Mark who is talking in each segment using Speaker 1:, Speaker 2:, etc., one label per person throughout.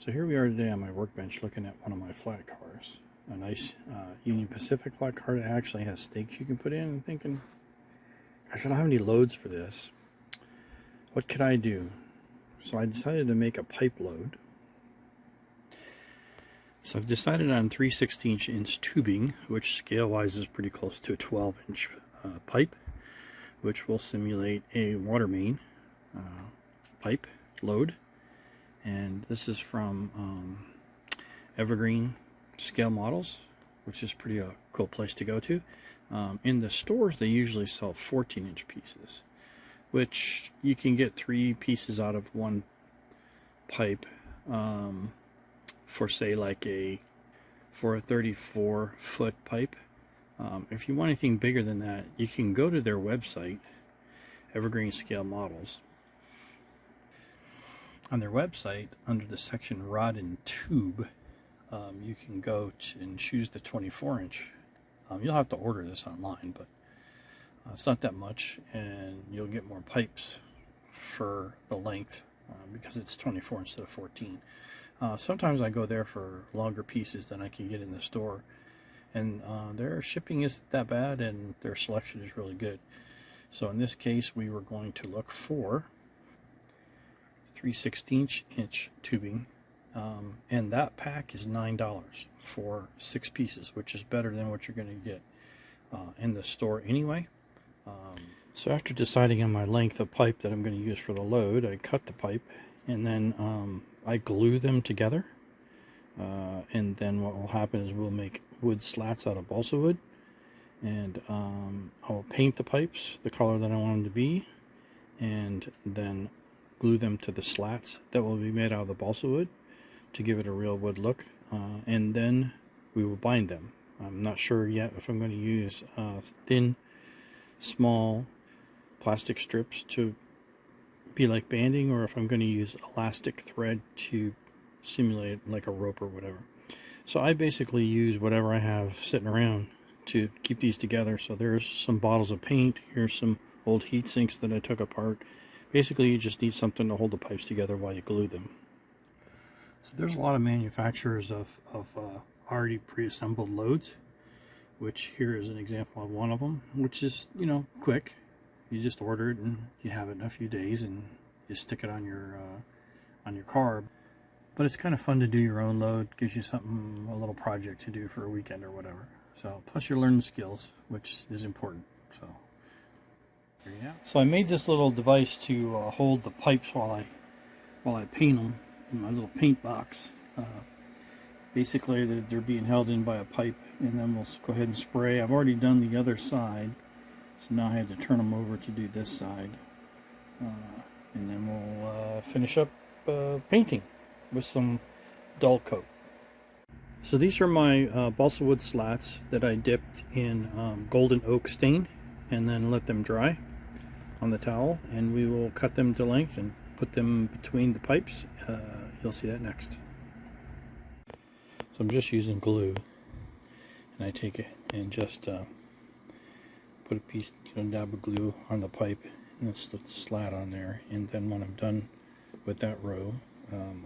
Speaker 1: So here we are today on my workbench looking at one of my flat cars. A nice Union Pacific flat car that actually has stakes you can put in. I'm thinking, gosh, I don't have any loads for this. What could I do? So I decided to make a pipe load. So I've decided on 3/16" tubing, which scale-wise is pretty close to a 12-inch pipe, which will simulate a water main pipe load. And this is from Evergreen Scale Models, which is pretty cool place to go to. In the stores, they usually sell 14-inch pieces, which you can get 3 pieces out of one pipe for, say, like for a 34-foot pipe. If you want anything bigger than that, you can go to their website, Evergreen Scale Models. On their website, under the section Rod and Tube, you can go and choose the 24-inch. You'll have to order this online, but it's not that much, and you'll get more pipes for the length because it's 24 instead of 14. Sometimes I go there for longer pieces than I can get in the store, and their shipping isn't that bad, and their selection is really good. So in this case, we were going to look for 3/16" tubing, and that pack is $9 for 6 pieces, which is better than what you're going to get in the store anyway. So after deciding on my length of pipe that I'm going to use for the load, I cut the pipe, and then I glue them together, and then what will happen is we'll make wood slats out of balsa wood, and I'll paint the pipes the color that I want them to be, and then glue them to the slats that will be made out of the balsa wood to give it a real wood look, and then we will bind them. I'm not sure yet if I'm going to use thin, small plastic strips to be like banding, or if I'm going to use elastic thread to simulate like a rope or whatever. So I basically use whatever I have sitting around to keep these together. So there's some bottles of paint, here's some old heat sinks that I took apart. Basically, you just need something to hold the pipes together while you glue them. So there's a lot of manufacturers of already pre-assembled loads, which here is an example of one of them, which is, you know, quick. You just order it and you have it in a few days, and you stick it on your car. But it's kind of fun to do your own load. Gives you something, a little project to do for a weekend or whatever. So plus you're learning skills, which is important. So. So I made this little device to hold the pipes while I paint them in my little paint box. Basically, they're being held in by a pipe, and then we'll go ahead and spray. I've already done the other side, so now I had to turn them over to do this side, and then we'll finish up painting with some dull coat. So these are my balsa wood slats that I dipped in golden oak stain and then let them dry on the towel, and we will cut them to length and put them between the pipes. You'll see that next. So I'm just using glue, and I take it and just put a piece, dab of glue on the pipe, and then slip the slat on there. And then when I'm done with that row,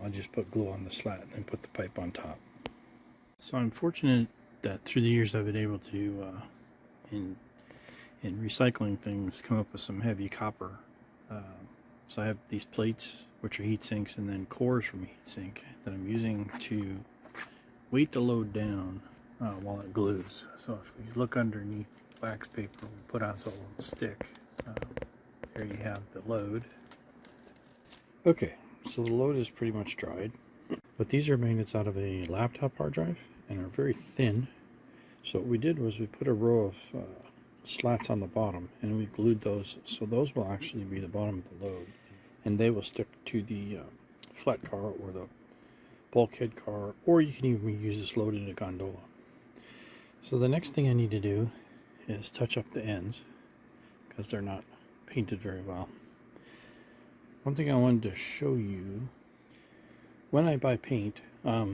Speaker 1: I'll just put glue on the slat and then put the pipe on top. So I'm fortunate that through the years I've been able to, in recycling things, come up with some heavy copper. So I have these plates, which are heat sinks, and then cores from a heat sink that I'm using to weight the load down while it glues. So if we look underneath the wax paper, we put on a little stick. There you have the load. Okay, so the load is pretty much dried, but these are magnets out of a laptop hard drive and are very thin. So what we did was we put a row of slats on the bottom, and we glued those, so those will actually be the bottom of the load, and they will stick to the flat car or the bulkhead car, or you can even use this load in a gondola. So the next thing I need to do is touch up the ends because they're not painted very well. One thing I wanted to show you, when I buy paint,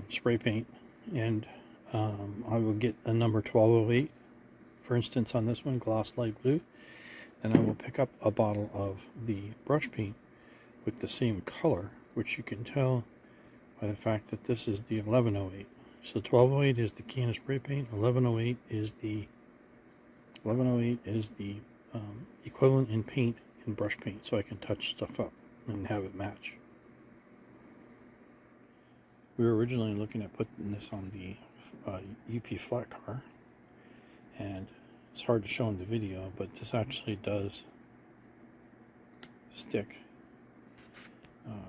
Speaker 1: spray paint, and I will get a number 1208, for instance on this one, gloss light blue, and I will pick up a bottle of the brush paint with the same color, which you can tell by the fact that this is the 1108. So 1208 is the can of spray paint. 1108 is the equivalent in paint and brush paint, so I can touch stuff up and have it match. We were originally looking at putting this on the UP flat car, and it's hard to show in the video, but this actually does stick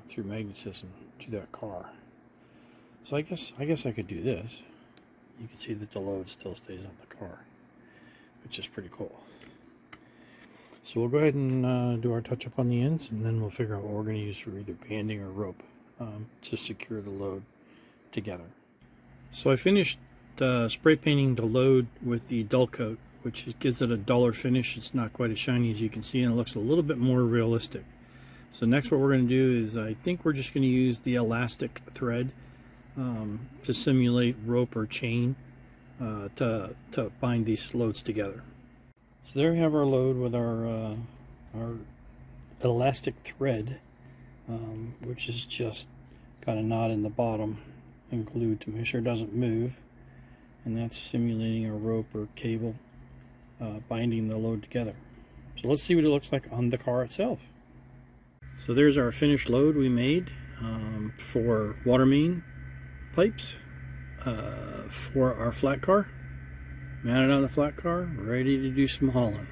Speaker 1: through magnetism to that car. So I guess I could do this. You can see that the load still stays on the car, which is pretty cool. So we'll go ahead and do our touch up on the ends, and then we'll figure out what we're going to use for either banding or rope to secure the load together. So I finished spray painting the load with the dull coat, which gives it a duller finish. It's not quite as shiny as you can see, and it looks a little bit more realistic. So next what we're going to do is, I think we're just going to use the elastic thread to simulate rope or chain to bind these loads together. So there we have our load with our elastic thread, which is just got a knot in the bottom and glued to make sure it doesn't move, and that's simulating a rope or cable binding the load together. So let's see what it looks like on the car itself. So there's our finished load we made for water main pipes for our flat car. Mounted on the flat car, ready to do some hauling.